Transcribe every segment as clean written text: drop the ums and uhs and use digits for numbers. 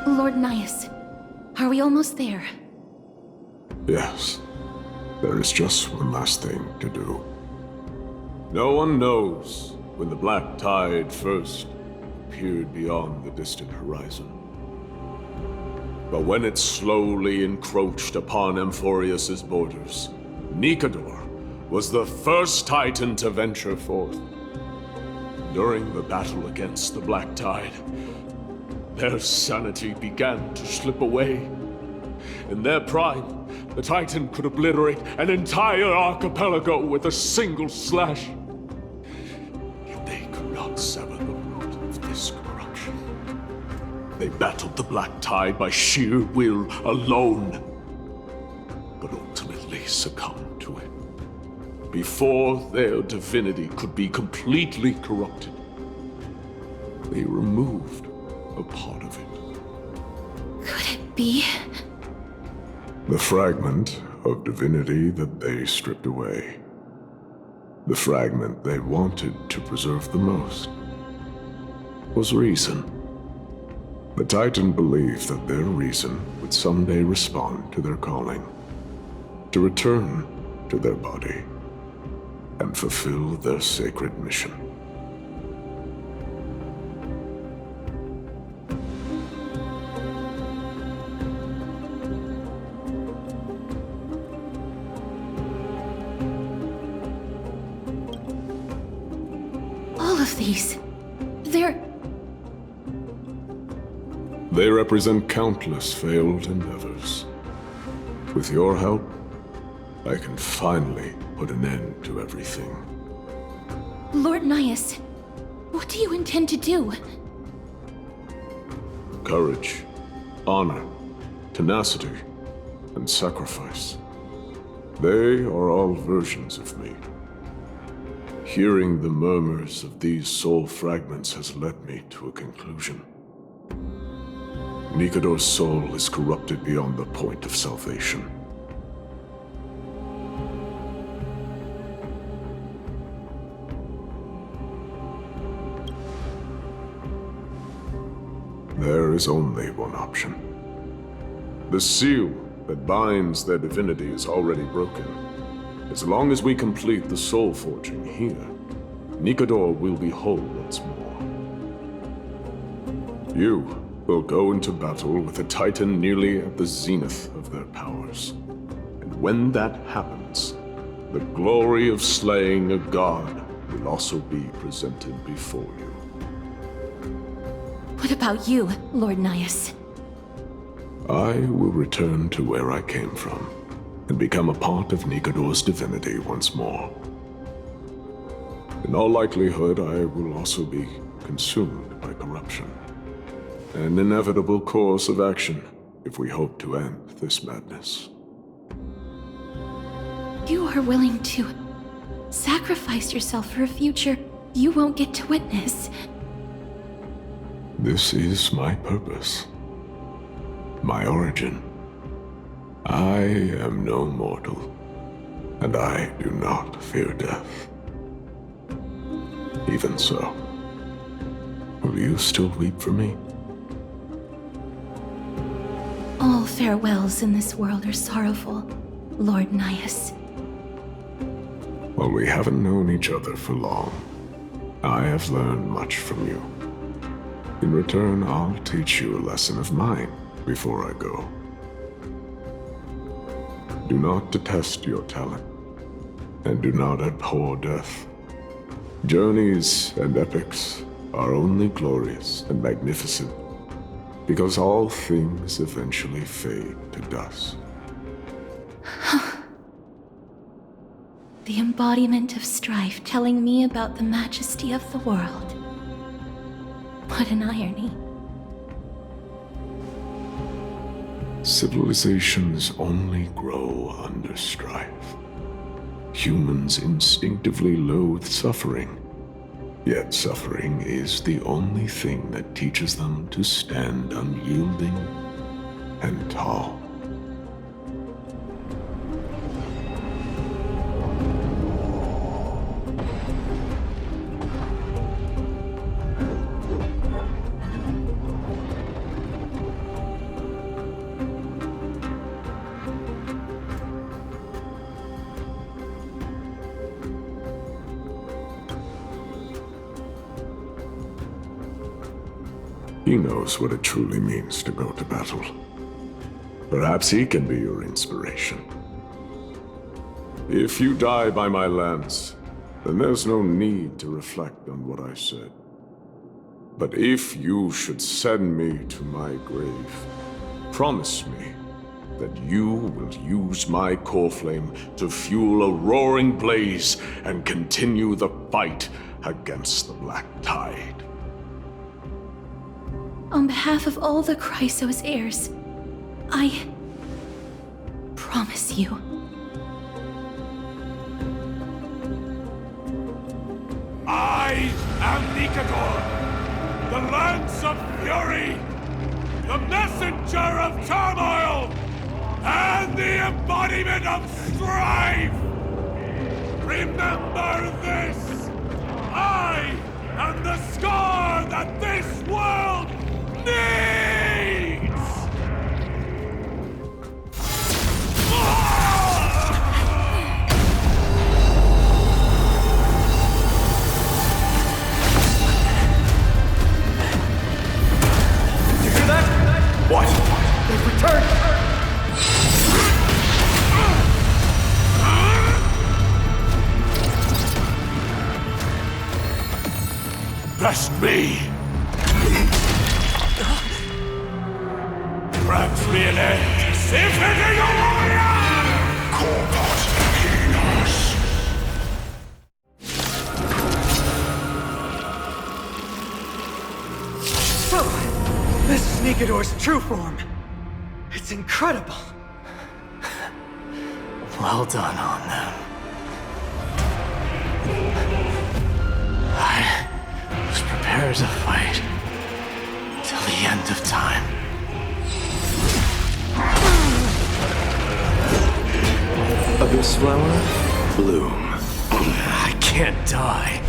Lord Nias, are we almost there? Yes. There is just one last thing to do. No one knows when the black tide first appeared beyond the distant horizon. But when it slowly encroached upon Amphorius' borders, Nikador was the first Titan to venture forth. During the battle against the black tide, their sanity began to slip away. In their prime, the Titan could obliterate an entire archipelago with a single slash. Yet they could not sever the root of this corruption. They battled the black tide by sheer will alone, but ultimately succumbed to it. Before their divinity could be completely corrupted, they removed a part of it. Could it be? The fragment of divinity that they stripped away. The fragment they wanted to preserve the most was reason. The Titan believed that their reason would someday respond to their calling, to return to their body, and fulfill their sacred mission. All of these, They represent countless failed endeavors. With your help, I can finally put an end to everything. Lord Nias, what do you intend to do? Courage, honor, tenacity, and sacrifice. They are all versions of me. Hearing the murmurs of these soul fragments has led me to a conclusion. Nikador's soul is corrupted beyond the point of salvation. There is only one option. The seal that binds their divinity is already broken. As long as we complete the soul forging here, Nikador will be whole once more. You will go into battle with a Titan nearly at the zenith of their powers. And when that happens, the glory of slaying a god will also be presented before you. What about you, Lord Nias? I will return to where I came from, and become a part of Nikador's divinity once more. In all likelihood, I will also be consumed by corruption. An inevitable course of action if we hope to end this madness. You are willing to sacrifice yourself for a future you won't get to witness. This is my purpose. My origin. I am no mortal, and I do not fear death. Even so, will you still weep for me? All farewells in this world are sorrowful, Lord Nias. While we haven't known each other for long, I have learned much from you. In return, I'll teach you a lesson of mine before I go. Do not detest your talent, and do not abhor death. Journeys and epics are only glorious and magnificent because all things eventually fade to dust. The embodiment of strife telling me about the majesty of the world. What an irony. Civilizations only grow under strife. Humans instinctively loathe suffering. Yet suffering is the only thing that teaches them to stand unyielding and tall. He knows what it truly means to go to battle. Perhaps he can be your inspiration. If you die by my lance, then there's no need to reflect on what I said. But if you should send me to my grave, promise me that you will use my core flame to fuel a roaring blaze and continue the fight against the Black Tide. On behalf of all the Chrysos heirs, I promise you. I am Nikador, the Lance of Fury, the messenger of turmoil, and the embodiment of strife! Remember this! I am the scar that this world needs! You hear that? What? They've returned! Best me! Grant me an end! Symphony of Warrior! Corpus Enos! So, this is Nikador's true form. It's incredible. Well done on them. I was prepared to fight till the end of time. Abyss flower, bloom. I can't die.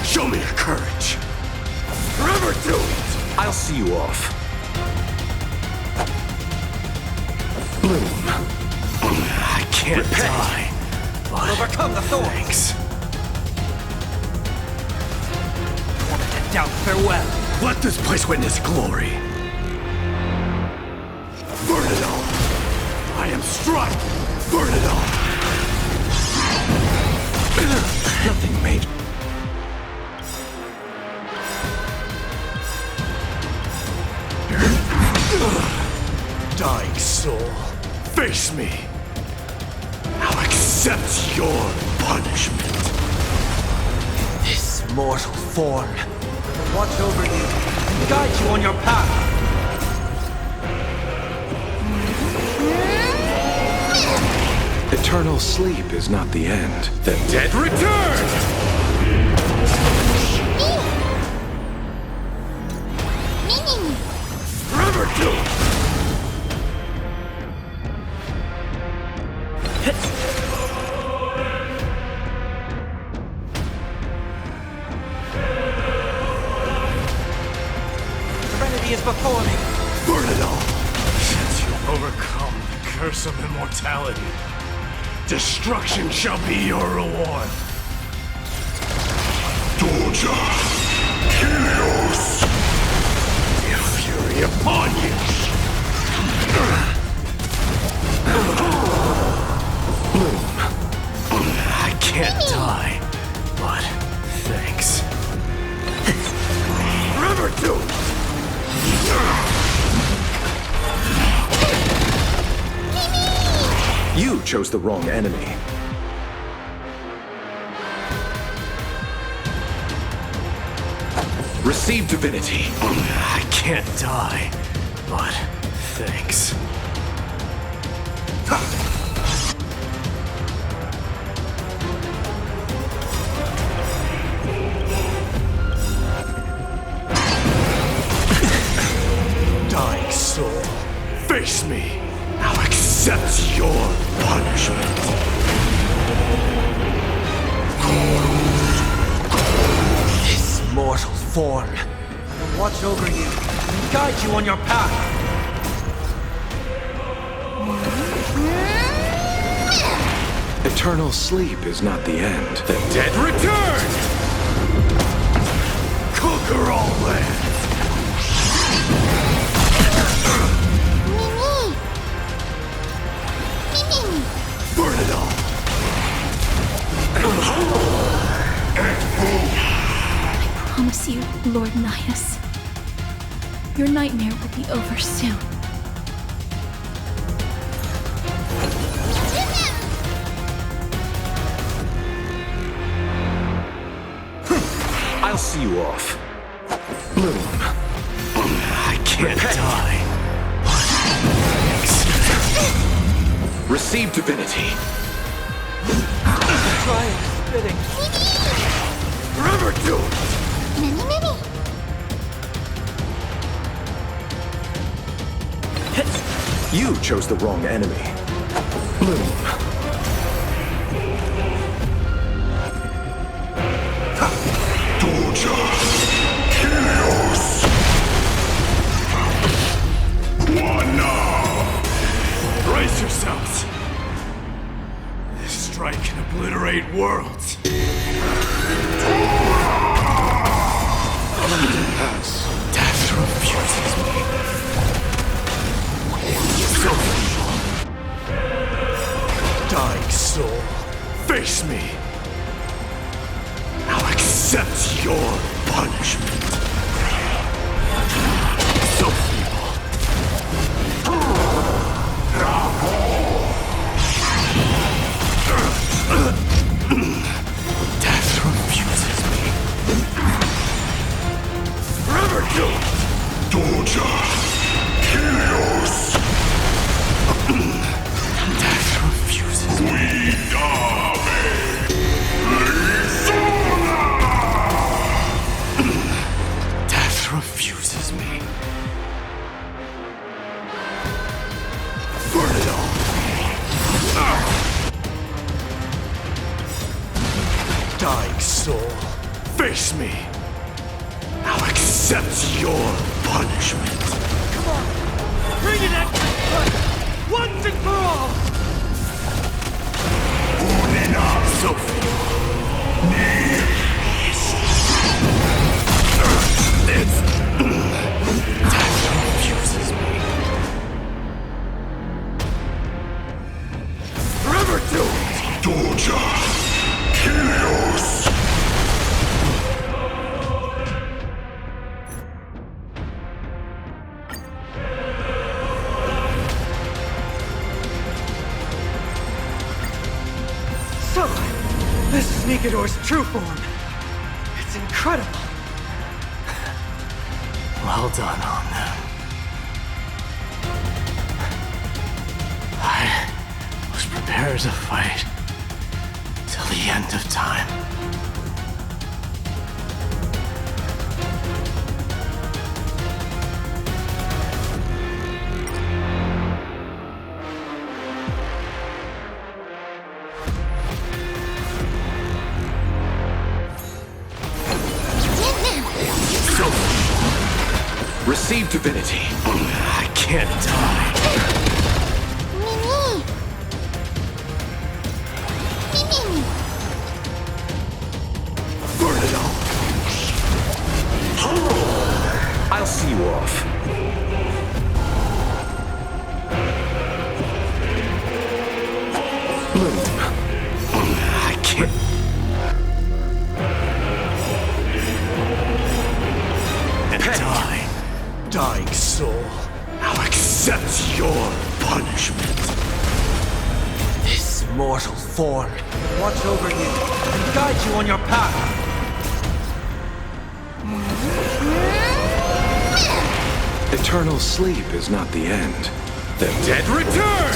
Show me your courage! Forever do it! I'll see you off. Bloom. I can't die. But Overcome the thorns. thanks. Down farewell. Let this place witness glory. Burn it all! I am strife! Burn it all! Nothing made. Dying soul, face me! I'll accept your punishment! This mortal form will watch over you and guide you on your path. Eternal sleep is not the end. The dead return! Forever do it! Serenity is before me. Burn it all! Since you overcome the curse of immortality, destruction shall be your reward. Doja! Helios! The fury upon you! I can't die. But thanks. Forever do it! You chose the wrong enemy. Receive divinity. I can't die. But thanks. Dying soul, face me! I'll accept your punishment! form. Will watch over you and guide you on your path. Eternal sleep is not the end. The dead return! Conquer all lands! Burn it all! I promise you, Lord Nihus, your nightmare will be over soon. I'll see you off. Bloom. I can't die. Receive divinity. Try spitting. Forever do it! You chose the wrong enemy. Bloom. Doja. Helios. One. Brace yourselves! This strike can obliterate worlds. Death refuses me. So evil. Dying soul, face me. I'll accept your punishment. So feeble. Death refuses me. Forever do it! Doja. Helios. Death refuses me. Death refuses me. Burn it all. Dying soul, face me. I'll accept your punishment. Come on! Bring it at once and for all! Sophie. Death refuses me. Forever do it! Doja. Helios. So, this is Nikador's true form. It's incredible. Well done on them. I was prepared to fight till the end of time. Receive divinity. I can't die. Burn it all. I'll see you off. Bloom. I can't. And die. Dying soul, I'll accept your punishment. This mortal form will watch over you and guide you on your path. Eternal sleep is not the end. The dead return!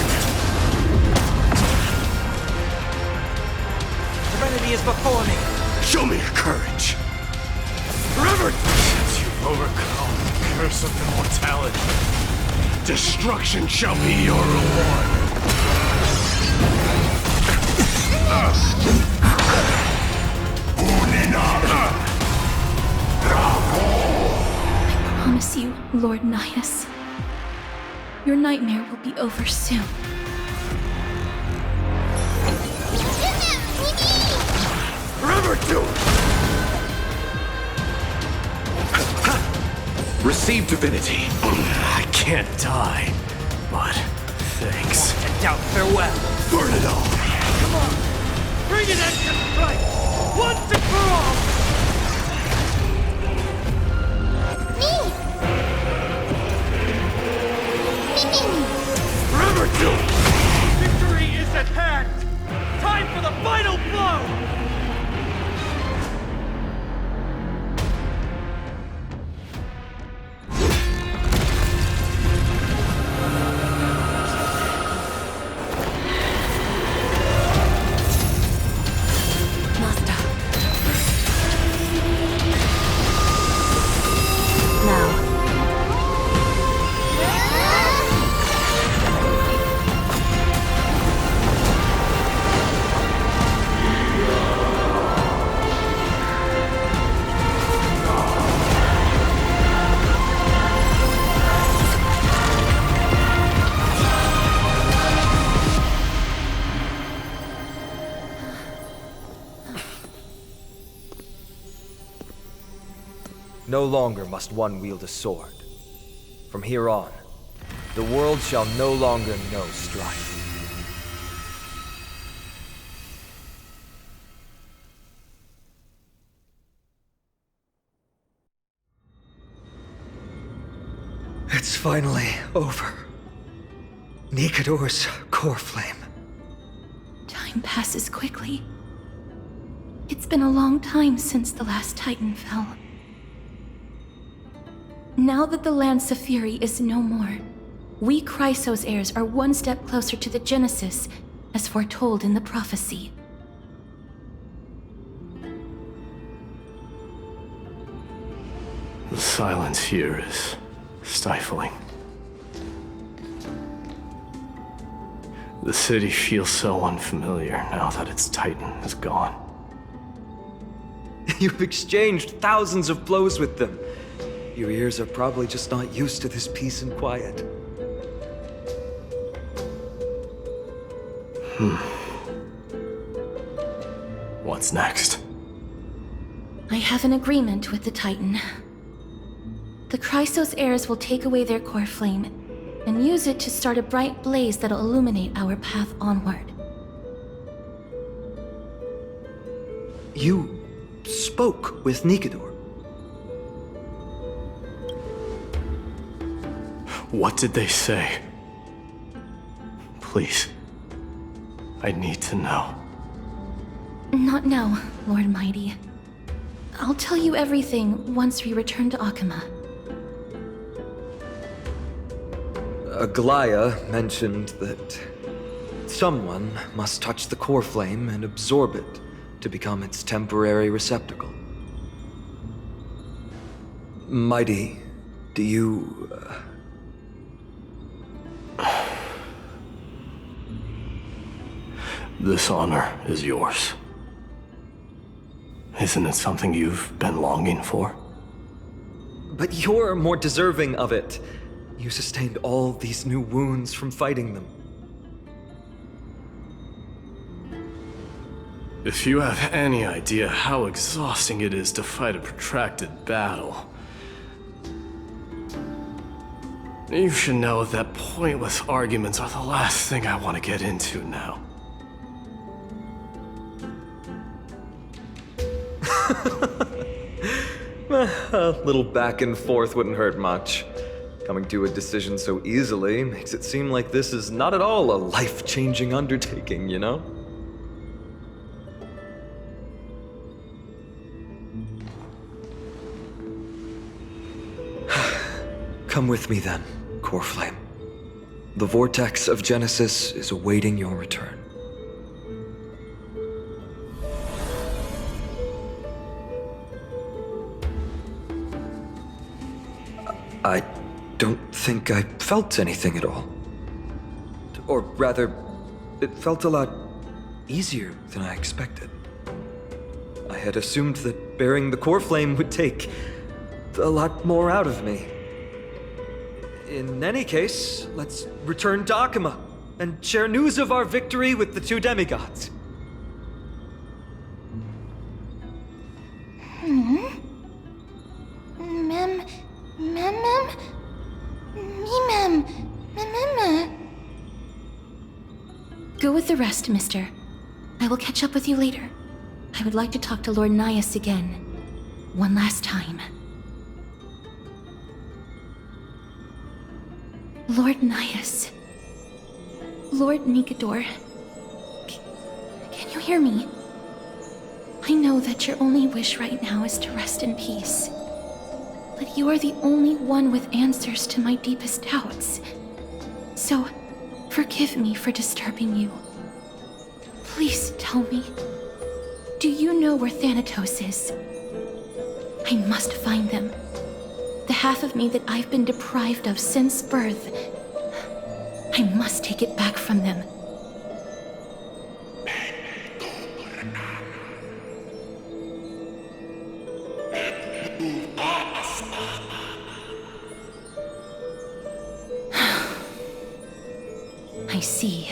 Serenity is before me. Show me your courage. Forever, since you've overcome the curse of immortality, destruction shall be your reward. Unina. Lord Nidus. Your nightmare will be over soon. Forever do! Receive divinity. I can't die, but thanks. And doubt farewell. Burn it all! Come on! Bring it into strike! Once and for all! Forever do! Victory is at hand! Time for the final blow! Master. Now. No longer must one wield a sword. From here on, the world shall no longer know strife. It's finally over. Nikador's core flame. Time passes quickly. It's been a long time since the last Titan fell. Now that the Lance of Fury is no more, we Chrysos heirs are one step closer to the Genesis, as foretold in the prophecy. The silence here is stifling. The city feels so unfamiliar now that its Titan is gone. You've exchanged thousands of blows with them. Your ears are probably just not used to this peace and quiet. What's next? I have an agreement with the Titan. The Chrysos heirs will take away their core flame and use it to start a bright blaze that'll illuminate our path onward. You spoke with Nikador. What did they say? Please. I need to know. Not now, Lord Mighty. I'll tell you everything once we return to Akama. Aglaya mentioned that someone must touch the core flame and absorb it to become its temporary receptacle. Mighty, do you... This honor is yours. Isn't it something you've been longing for? But you're more deserving of it. You sustained all these new wounds from fighting them. If you have any idea how exhausting it is to fight a protracted battle, you should know that pointless arguments are the last thing I want to get into now. A little back and forth wouldn't hurt much. Coming to a decision so easily makes it seem like this is not at all a life-changing undertaking, you know? Come with me then, Core Flame. The vortex of Genesis is awaiting your return. I don't think I felt anything at all. Or rather, it felt a lot easier than I expected. I had assumed that bearing the core flame would take a lot more out of me. In any case, let's return to Akima and share news of our victory with the two demigods. Go with the rest, mister. I will catch up with you later. I would like to talk to Lord Nias again. One last time. Lord Nias. Lord Nigador. Can you hear me? I know that your only wish right now is to rest in peace. But you are the only one with answers to my deepest doubts. So, forgive me for disturbing you. Please tell me, do you know where Thanatos is? I must find them. The half of me that I've been deprived of since birth. I must take it back from them. I see.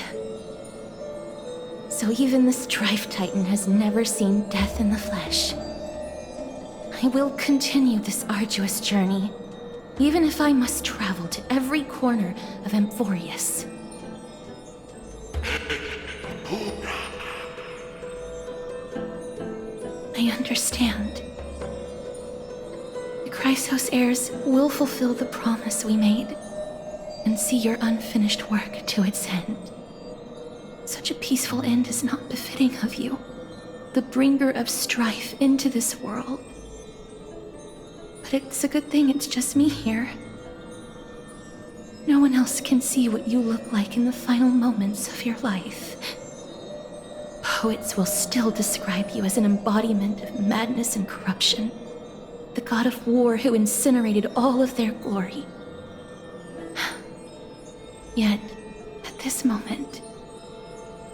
So even the Strife Titan has never seen death in the flesh. I will continue this arduous journey, even if I must travel to every corner of Amphorius. I understand. The Chrysos heirs will fulfill the promise we made and see your unfinished work to its end. Such a peaceful end is not befitting of you, the bringer of strife into this world. But it's a good thing it's just me here. No one else can see what you look like in the final moments of your life. Poets will still describe you as an embodiment of madness and corruption, the god of war who incinerated all of their glory. Yet, at this moment,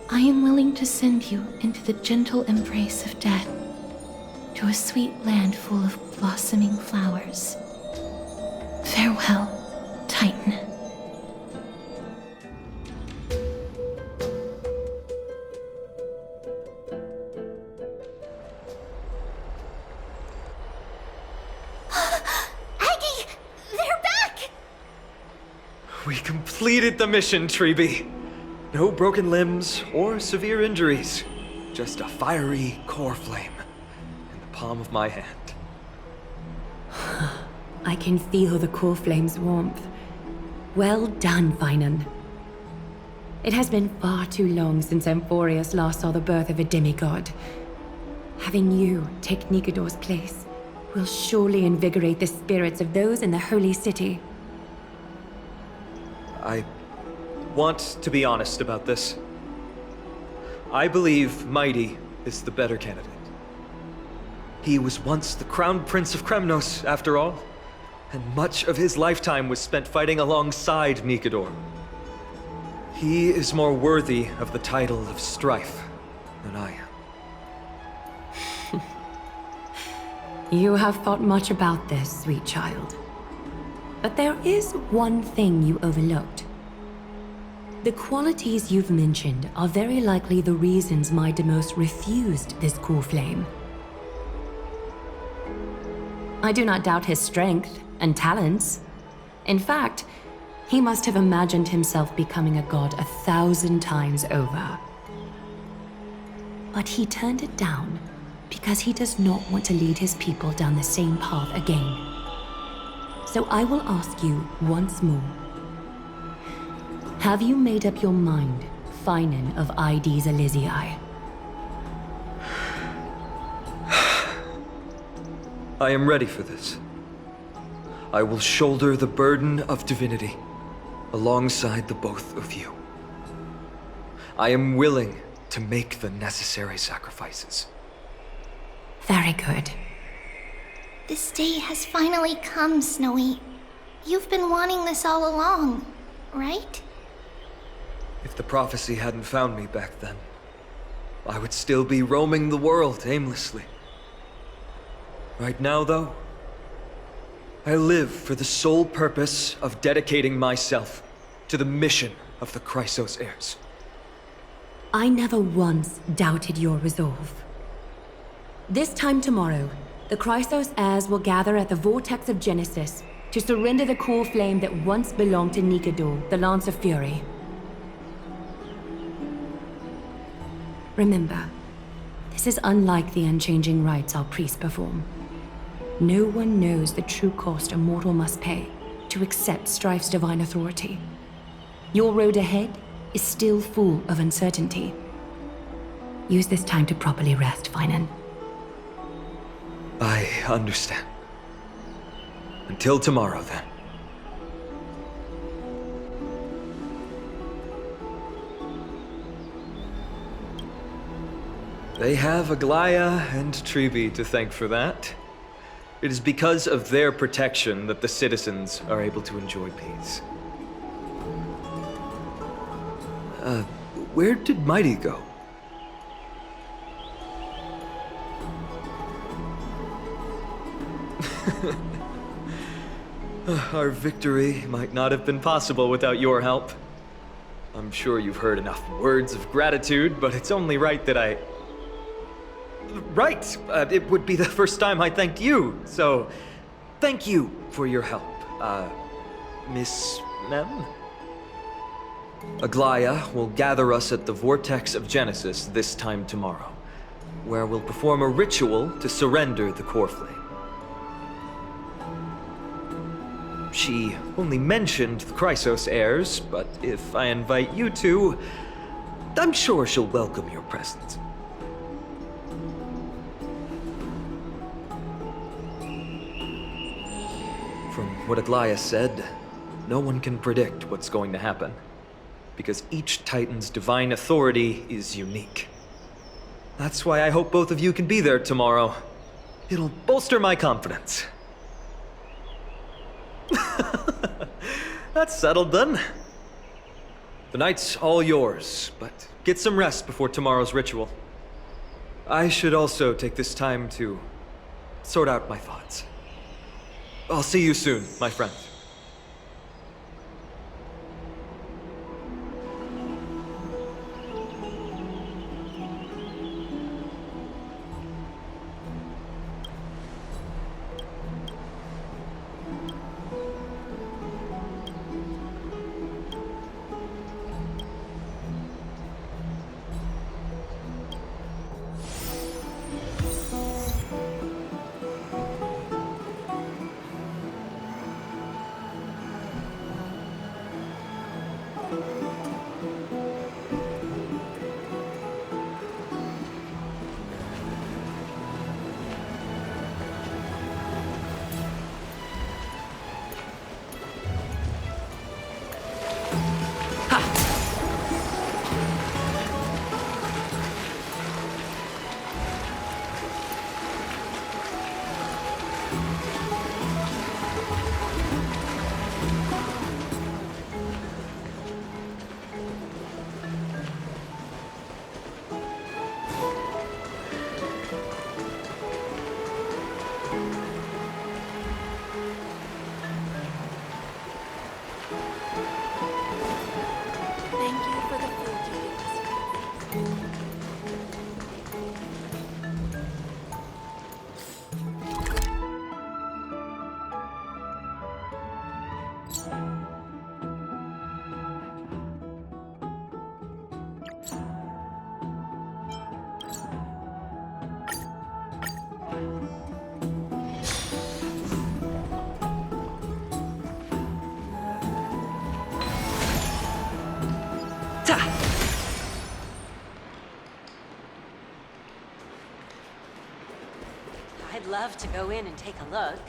I am willing to send you into the gentle embrace of death, to a sweet land full of blossoming flowers. Farewell, Titan. Aggie! They're back! We completed the mission, Treeby. No broken limbs or severe injuries. Just a fiery core flame in the palm of my hand. I can feel the core flame's warmth. Well done, Finan. It has been far too long since Amphorius last saw the birth of a demigod. Having you take Nigador's place will surely invigorate the spirits of those in the holy city. I want to be honest about this. I believe Mighty is the better candidate. He was once the Crown Prince of Kremnos, after all, and much of his lifetime was spent fighting alongside Nigador. He is more worthy of the title of Strife than I am. You have thought much about this, sweet child. But there is one thing you overlooked. The qualities you've mentioned are very likely the reasons my Demos refused this core flame. I do not doubt his strength and talents. In fact, he must have imagined himself becoming a god 1,000 times over. But he turned it down because he does not want to lead his people down the same path again. So I will ask you once more. Have you made up your mind, Finan of Ides Elysiae? I am ready for this. I will shoulder the burden of divinity alongside the both of you. I am willing to make the necessary sacrifices. Very good. This day has finally come, Snowy. You've been wanting this all along, right? If the prophecy hadn't found me back then, I would still be roaming the world aimlessly. Right now, though, I live for the sole purpose of dedicating myself to the mission of the Chrysos heirs. I never once doubted your resolve. This time tomorrow, the Chrysos heirs will gather at the Vortex of Genesis to surrender the core flame that once belonged to Nikador, the Lance of Fury. Remember, this is unlike the unchanging rites our priests perform. No one knows the true cost a mortal must pay to accept Strife's divine authority. Your road ahead is still full of uncertainty. Use this time to properly rest, Finan. I understand. Until tomorrow, then. They have Aglaya and Trivi to thank for that. It is because of their protection that the citizens are able to enjoy peace. Where did Mighty go? Our victory might not have been possible without your help. I'm sure you've heard enough words of gratitude, but it's only right that I... Right! It would be the first time I thanked you, so... Thank you for your help, Miss Mem? Aglaya will gather us at the Vortex of Genesis this time tomorrow, where we'll perform a ritual to surrender the core flame. She only mentioned the Chrysos heirs, but if I invite you to, I'm sure she'll welcome your presence. From what Aglaya said, no one can predict what's going to happen, because each Titan's divine authority is unique. That's why I hope both of you can be there tomorrow. It'll bolster my confidence. That's settled then. The night's all yours, but get some rest before tomorrow's ritual. I should also take this time to sort out my thoughts. I'll see you soon, my friend. I'd love to go in and take a look.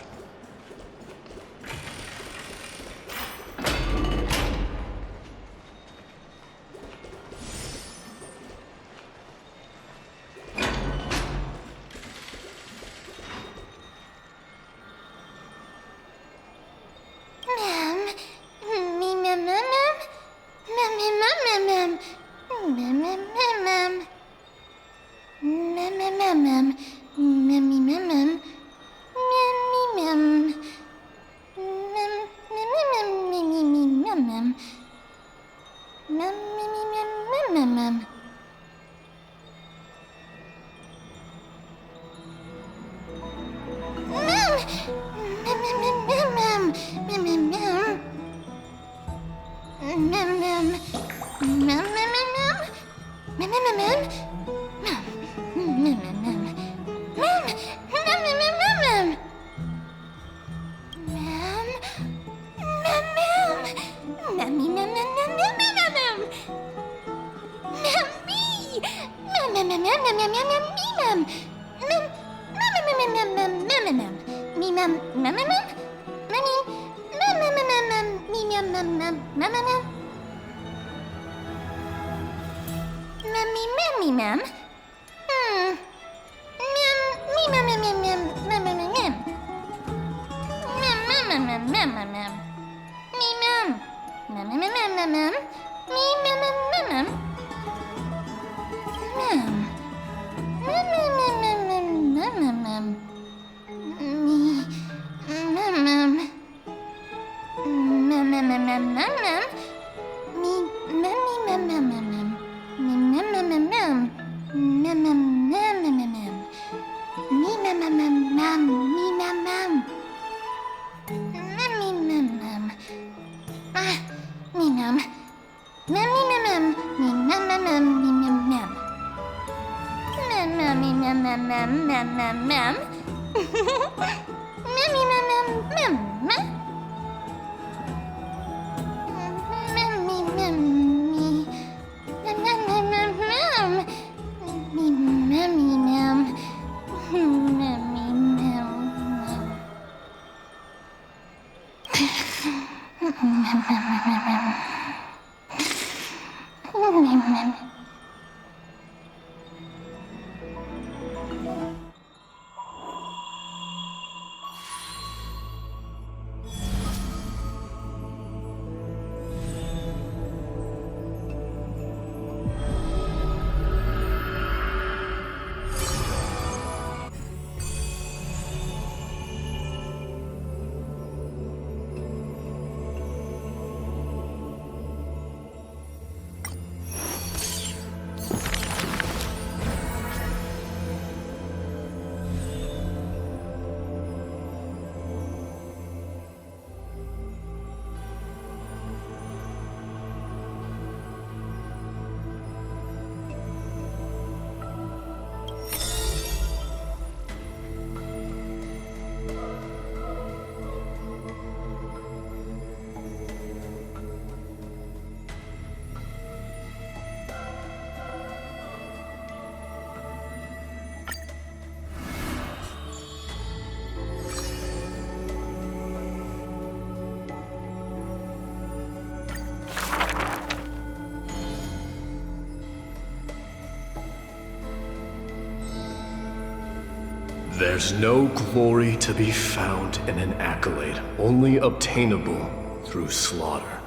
There's no glory to be found in an accolade, only obtainable through slaughter.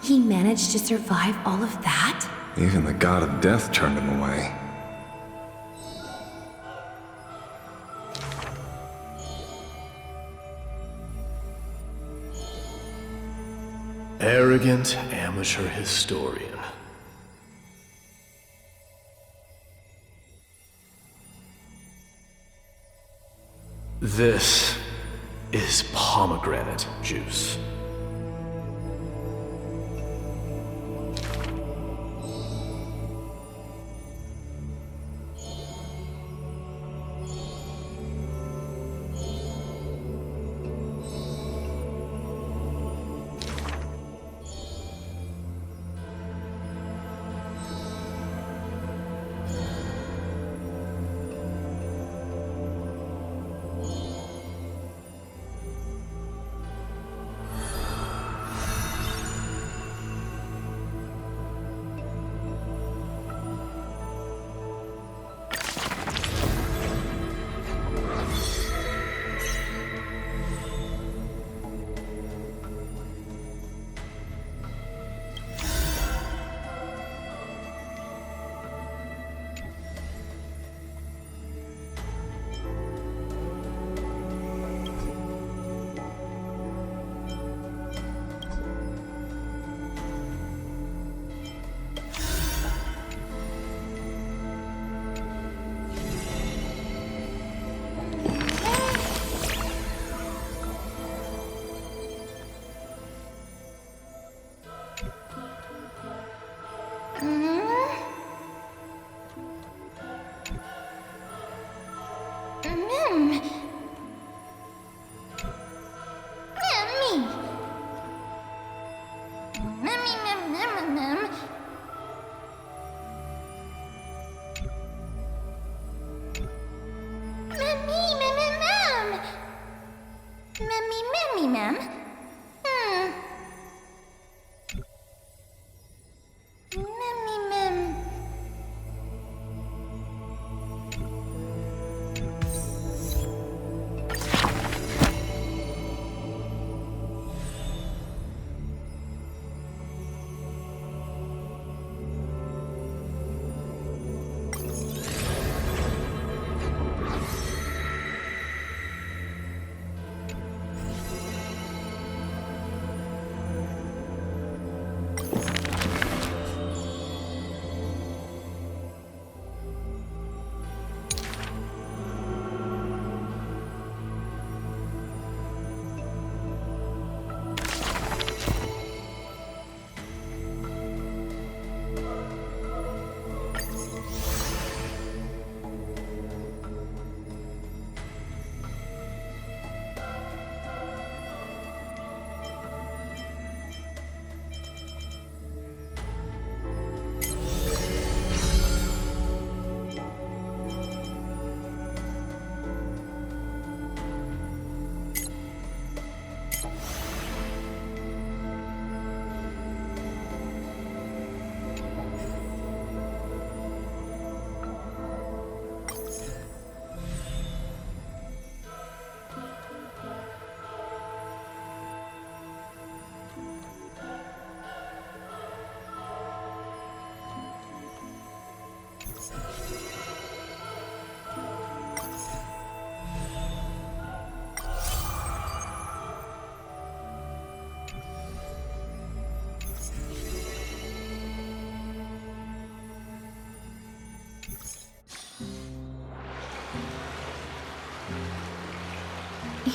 He managed to survive all of that? Even the god of death turned him away. Arrogant amateur historian. This is pomegranate juice.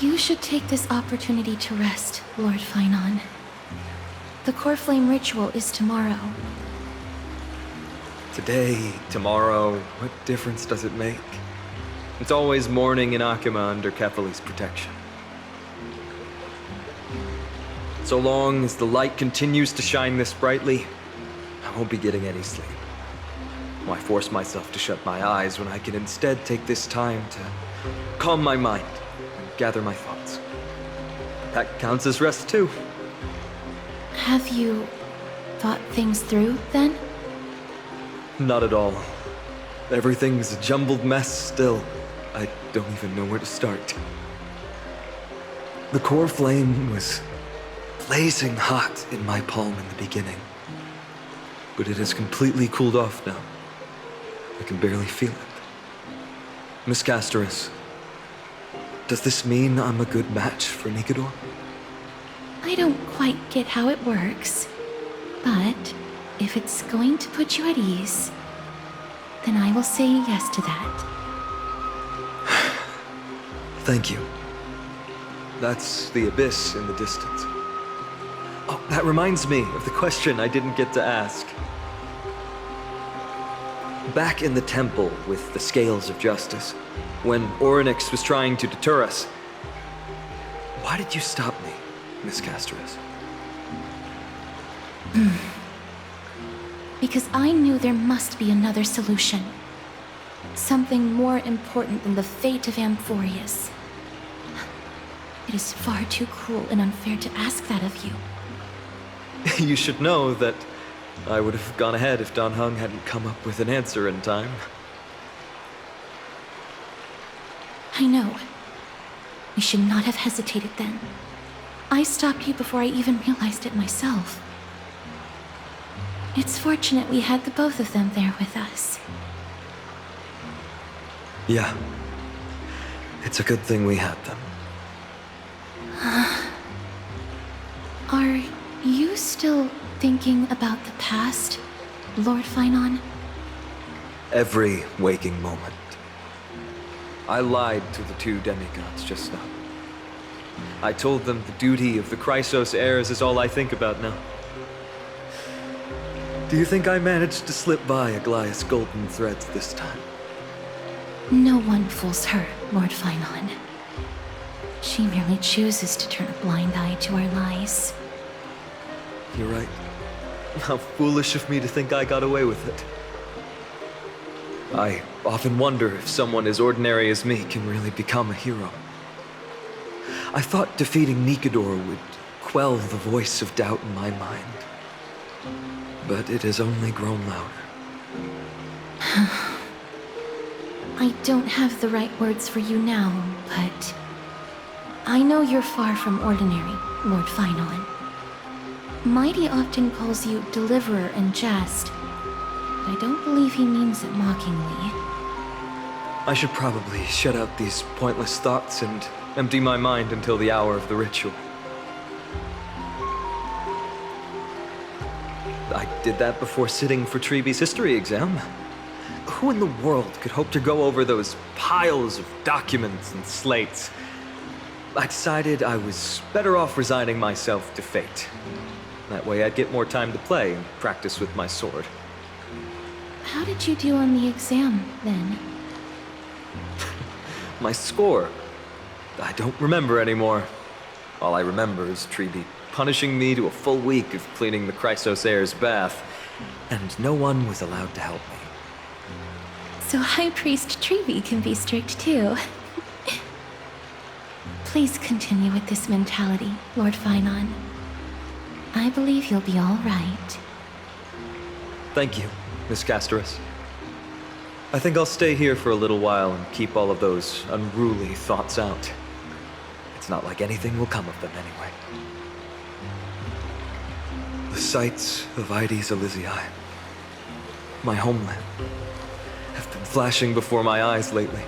You should take this opportunity to rest, Lord Finon. The core flame ritual is tomorrow. Today, tomorrow, what difference does it make? It's always morning in Akima under Kefali's protection. So long as the light continues to shine this brightly, I won't be getting any sleep. Why force myself to shut my eyes when I can instead take this time to calm my mind and gather my thoughts? That counts as rest too. Have you thought things through, then? Not at all. Everything's a jumbled mess still. I don't even know where to start. The core flame was blazing hot in my palm in the beginning, but it has completely cooled off now. I can barely feel it. Miss Castoris, does this mean I'm a good match for Nikador? I don't quite get how it works, but if it's going to put you at ease, then I will say yes to that. Thank you. That's the abyss in the distance. Oh, that reminds me of the question I didn't get to ask. Back in the temple with the scales of justice, when Orynyx was trying to deter us, why did you stop me, Miss Castoris? Because I knew there must be another solution. Something more important than the fate of Amphorius. It is far too cruel and unfair to ask that of you. You should know that I would have gone ahead if Dan Heng hadn't come up with an answer in time. I know. We should not have hesitated then. I stopped you before I even realized it myself. It's fortunate we had the both of them there with us. Yeah. It's a good thing we had them. Are you still thinking about the past, Lord Finon? Every waking moment. I lied to the two demigods just now. I told them the duty of the Chrysos heirs is all I think about now. Do you think I managed to slip by Aglaïa's golden threads this time? No one fools her, Lord Finon. She merely chooses to turn a blind eye to our lies. You're right. How foolish of me to think I got away with it. I often wonder if someone as ordinary as me can really become a hero. I thought defeating Nikador would quell the voice of doubt in my mind. But it has only grown louder. I don't have the right words for you now, but I know you're far from ordinary, Lord Finon. Mighty often calls you Deliverer in jest, but I don't believe he means it mockingly. I should probably shut out these pointless thoughts and empty my mind until the hour of the ritual. I did that before sitting for Treeby's history exam. Who in the world could hope to go over those piles of documents and slates? I decided I was better off resigning myself to fate. That way I'd get more time to play and practice with my sword. How did you do on the exam, then? My score? I don't remember anymore. All I remember is Treeby punishing me to a full week of cleaning the Chrysos heir's bath, and no one was allowed to help me. So High Priest Treeby can be strict too. Please continue with this mentality, Lord Finon. I believe you'll be all right. Thank you, Miss Castoris. I think I'll stay here for a little while and keep all of those unruly thoughts out. It's not like anything will come of them anyway. The sights of Ides Elysiae, my homeland, have been flashing before my eyes lately.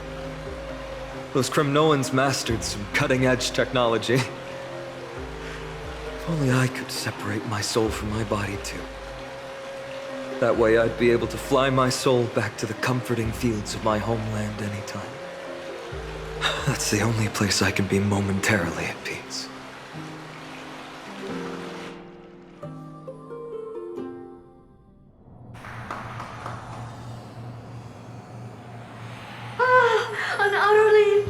Those Kremnoans mastered some cutting-edge technology. If only I could separate my soul from my body too. That way I'd be able to fly my soul back to the comforting fields of my homeland anytime. That's the only place I can be momentarily at peace. An utterly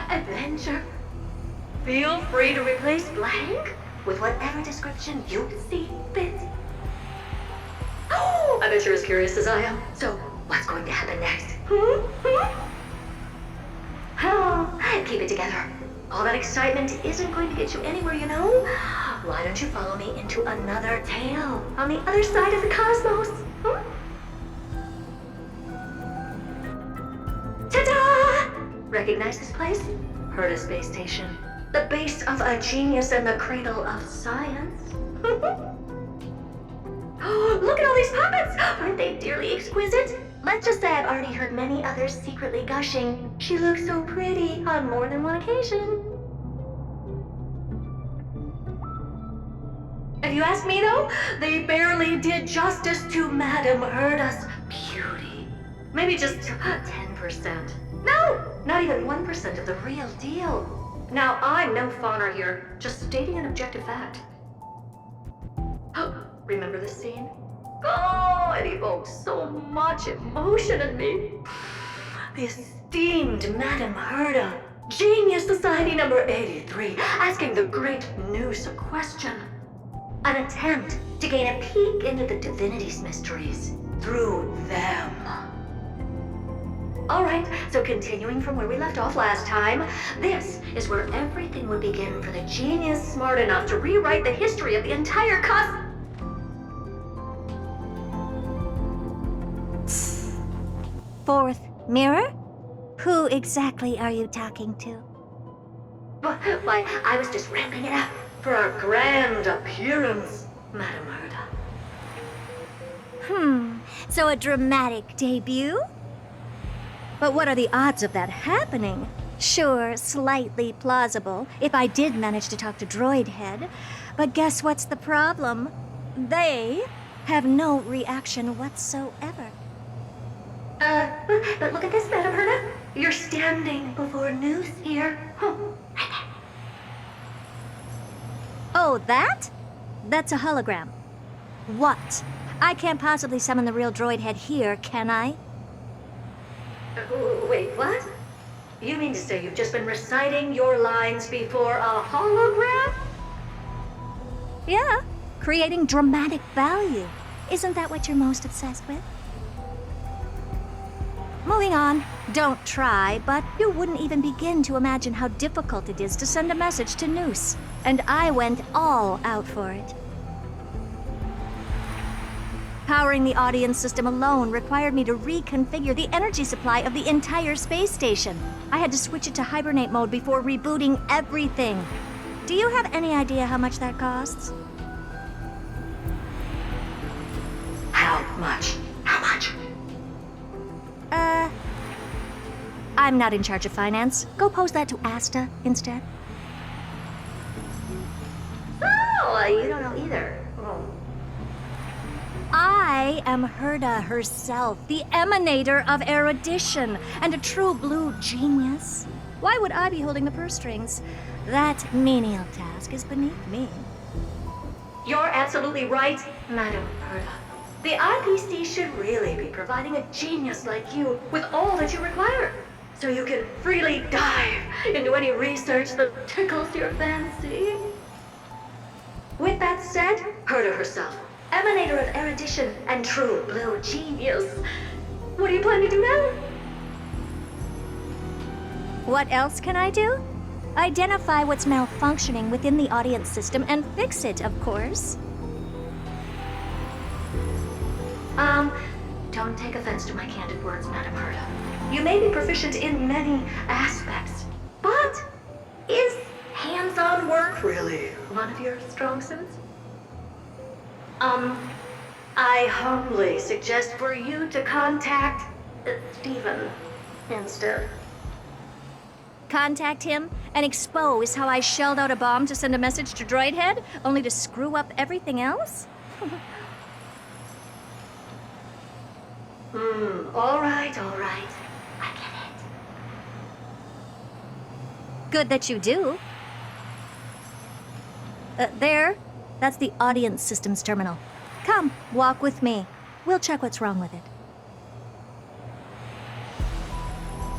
adventure. Feel free to replace blank with whatever description you see fit. Oh, I bet you're as curious as I am. So, what's going to happen next? Oh, keep it together. All that excitement isn't going to get you anywhere, you know? Why don't you follow me into another tale on the other side of the cosmos? Ta-da! Recognize this place? Herta Space Station. The base of a genius and the cradle of science. Oh, look at all these puppets! Aren't they dearly exquisite? Let's just say I've already heard many others secretly gushing. She looks so pretty on more than one occasion. If you ask me though, they barely did justice to Madame Herta's beauty. Maybe just 10%. No, not even 1% of the real deal. Now, I'm no fawner here, just stating an objective fact. Remember this scene? Oh, it evokes so much emotion in me. The esteemed Madame Herta, Genius Society number 83, asking the great Noose a question. An attempt to gain a peek into the divinity's mysteries through them. Alright, so continuing from where we left off last time, this is where everything would begin for the genius smart enough to rewrite the history of the entire Fourth mirror? Who exactly are you talking to? Why, I was just ramping it up for our grand appearance, Madame Herta. So a dramatic debut? But what are the odds of that happening? Sure, slightly plausible, if I did manage to talk to Droid Head. But guess what's the problem? They have no reaction whatsoever. But look at this, Madame Herta. You're standing before Noose here. Oh, that? That's a hologram. What? I can't possibly summon the real Droid Head here, can I? Wait, what? You mean to say you've just been reciting your lines before a hologram? Yeah, creating dramatic value. Isn't that what you're most obsessed with? Moving on. Don't try, but you wouldn't even begin to imagine how difficult it is to send a message to Noose. And I went all out for it. Powering the audience system alone required me to reconfigure the energy supply of the entire space station. I had to switch it to hibernate mode before rebooting everything. Do you have any idea how much that costs? How much? How much? I'm not in charge of finance. Go pose that to Asta instead. Oh, you don't know either. I am Herta herself, the emanator of erudition, and a true blue genius. Why would I be holding the purse strings? That menial task is beneath me. You're absolutely right, Madame Herta. The IPC should really be providing a genius like you with all that you require, so you can freely dive into any research that tickles your fancy. With that said, Herta herself, emanator of erudition and true blue genius. What do you plan to do now? What else can I do? Identify what's malfunctioning within the audience system and fix it, of course. Don't take offense to my candid words, Madame Herta. You may be proficient in many aspects, but is hands-on work really one of your strong suits? I humbly suggest for you to contact Steven instead. Contact him and expose how I shelled out a bomb to send a message to Droid Head, only to screw up everything else? All right. I get it. Good that you do. There. That's the audience systems terminal. Come, walk with me. We'll check what's wrong with it.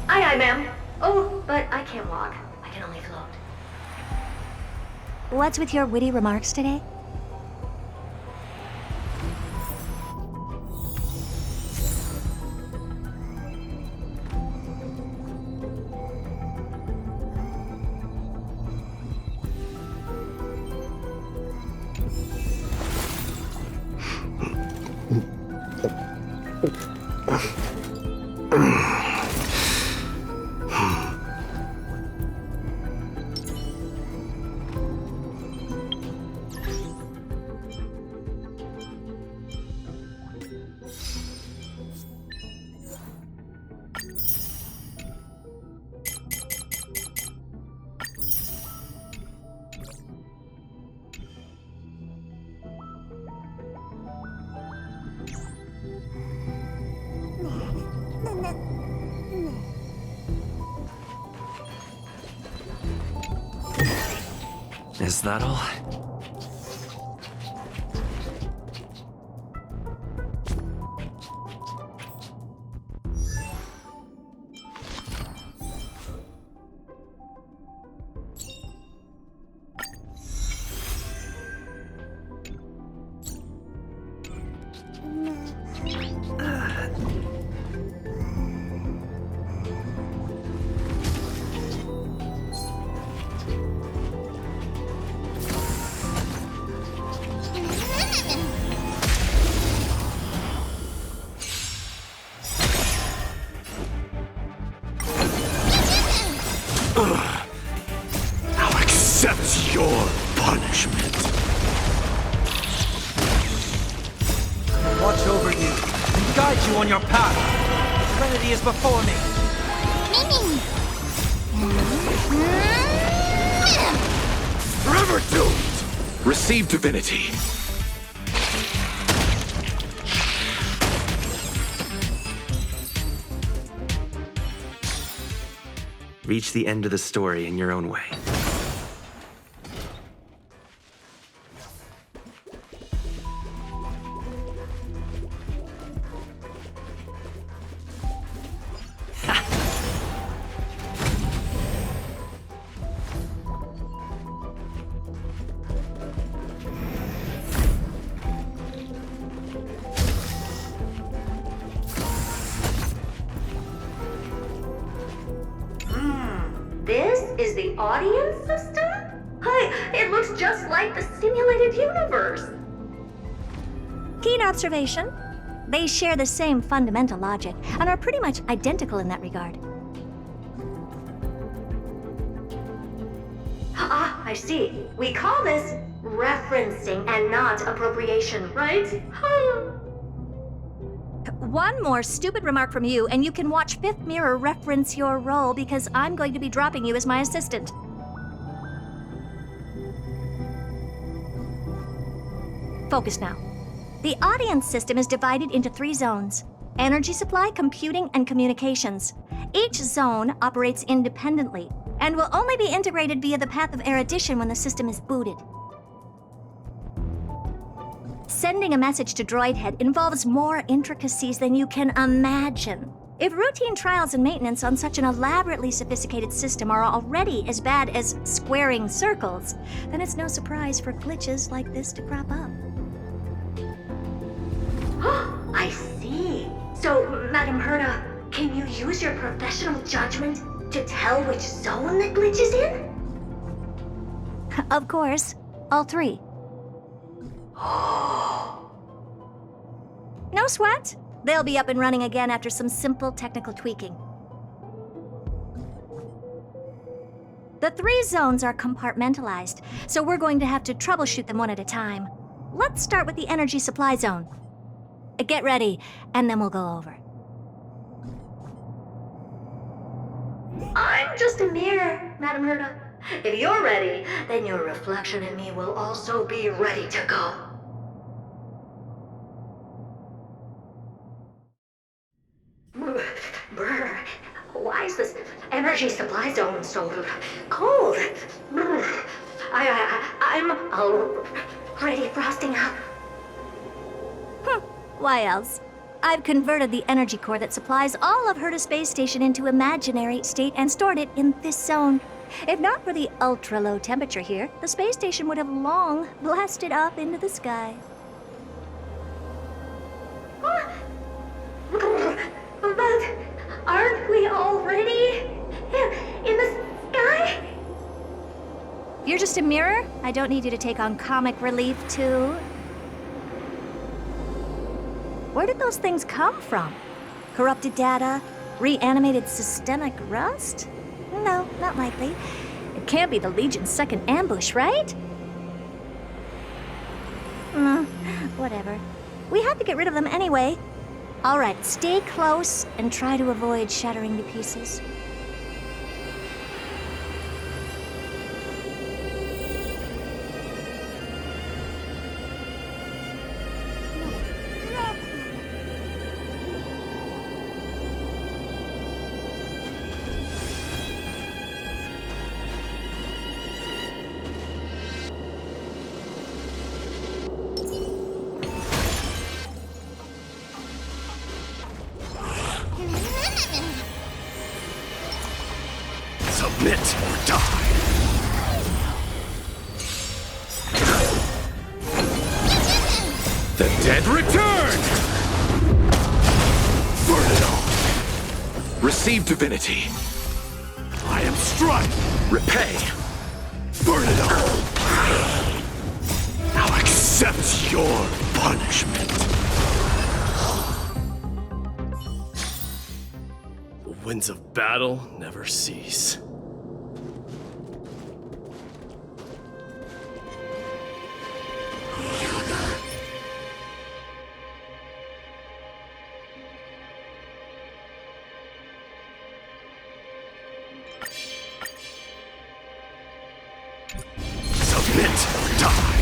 Aye, ma'am. Oh, but I can't walk. I can only float. What's with your witty remarks today? Is that all? I'll accept your punishment. Watch over you and guide you on your path. Trinity is before me. Forever doomed. Receive divinity. Reach the end of the story in your own way. This is the audience system? Hi, it looks just like the simulated universe. Keen observation. They share the same fundamental logic and are pretty much identical in that regard. Ah, I see. We call this referencing and not appropriation, right? One more stupid remark from you, and you can watch Fifth Mirror reference your role because I'm going to be dropping you as my assistant. Focus now. The audience system is divided into 3 zones: energy supply, computing, and communications. Each zone operates independently and will only be integrated via the path of erudition when the system is booted. Sending a message to Droid Head involves more intricacies than you can imagine. If routine trials and maintenance on such an elaborately sophisticated system are already as bad as squaring circles, then it's no surprise for glitches like this to crop up. I see. So, Madam Herda, can you use your professional judgment to tell which zone the glitch is in? Of course, all 3. No sweat. They'll be up and running again after some simple technical tweaking. The 3 zones are compartmentalized, so we're going to have to troubleshoot them one at a time. Let's start with the energy supply zone. Get ready, and then we'll go over. I'm just a mirror, Madam Herda. If you're ready, then your reflection in me will also be ready to go. Brr, why is this energy energy supply zone so cold. I'm already frosting up. Why else? I've converted the energy core that supplies all of Herta Space Station into imaginary state and stored it in this zone. If not for the ultra-low temperature here, the space station would have long blasted up into the sky. But aren't we already in the sky? You're just a mirror? I don't need you to take on comic relief, too. Where did those things come from? Corrupted data? Reanimated systemic rust? No, not likely. It can't be the Legion's second ambush, right? Whatever. We had to get rid of them anyway. All right, stay close and try to avoid shattering to pieces. Submit or die. The dead return! Burn it all. Receive divinity. I am strife. Repay. Burn it all. Now accept your punishment. The winds of battle never cease. Submit or die.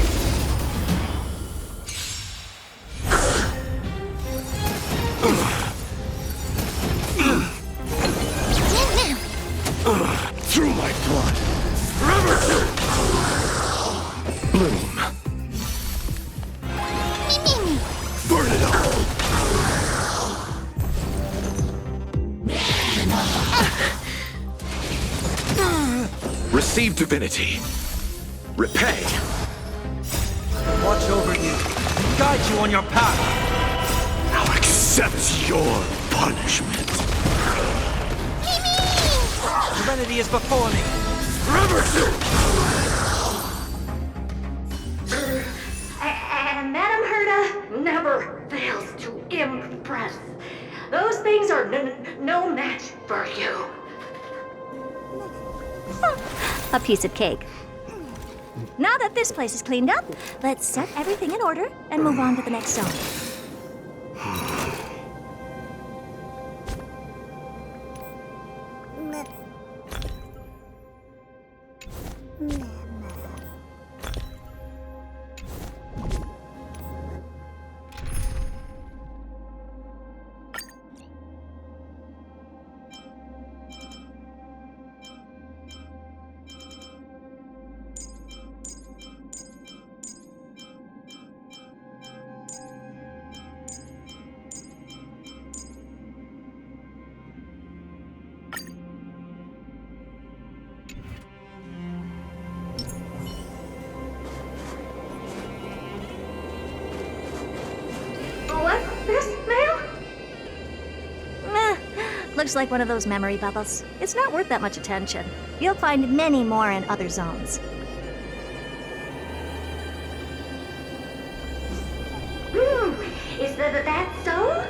Through my blood. Forever. Bloom. Burn it all. Receive divinity. Repay. Watch over you. Guide you on your path. Now accept your punishment. Serenity is before me. Forever. And Madame Herta never fails to impress. Those things are no match for you. A piece of cake. Now that this place is cleaned up, let's set everything in order and move on to the next zone. What's this, ma'am? Looks like one of those memory bubbles. It's not worth that much attention. You'll find many more in other zones. Is that so?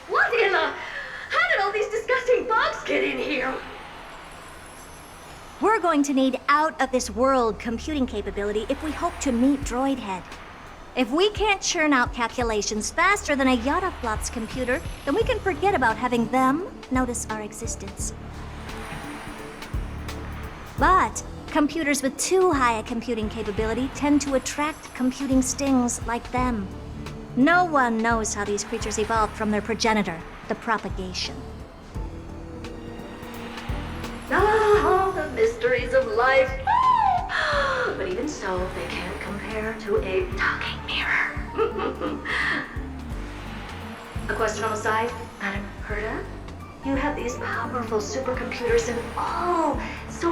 What in the... How did all these disgusting bugs get in here? We're going to need out-of-this-world computing capability if we hope to meet Droid Head. If we can't churn out calculations faster than a Yadaflop's computer, then we can forget about having them notice our existence. But computers with too high a computing capability tend to attract computing stings like them. No one knows how these creatures evolved from their progenitor, the propagation. Ah, the mysteries of life. But even so, they can't compare to a talking mirror. A question on the side, Madam Herta? You have these powerful supercomputers and all. So,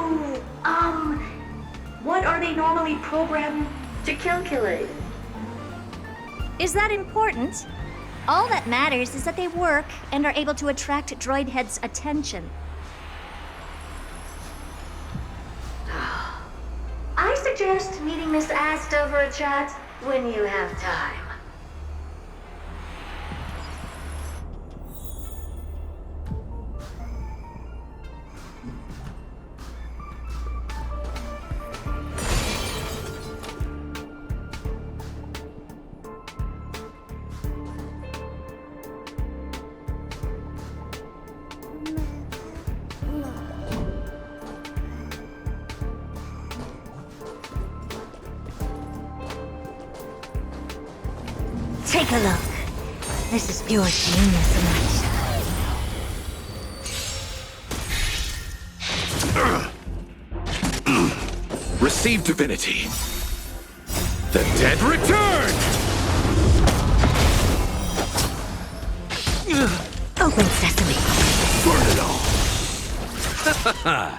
what are they normally programmed to calculate? Is that important? All that matters is that they work and are able to attract droid heads' attention. I suggest meeting Miss Asta for a chat when you have time. Take a look. This is pure genius in action. Receive divinity. The dead return! Open sesame. Burn it all!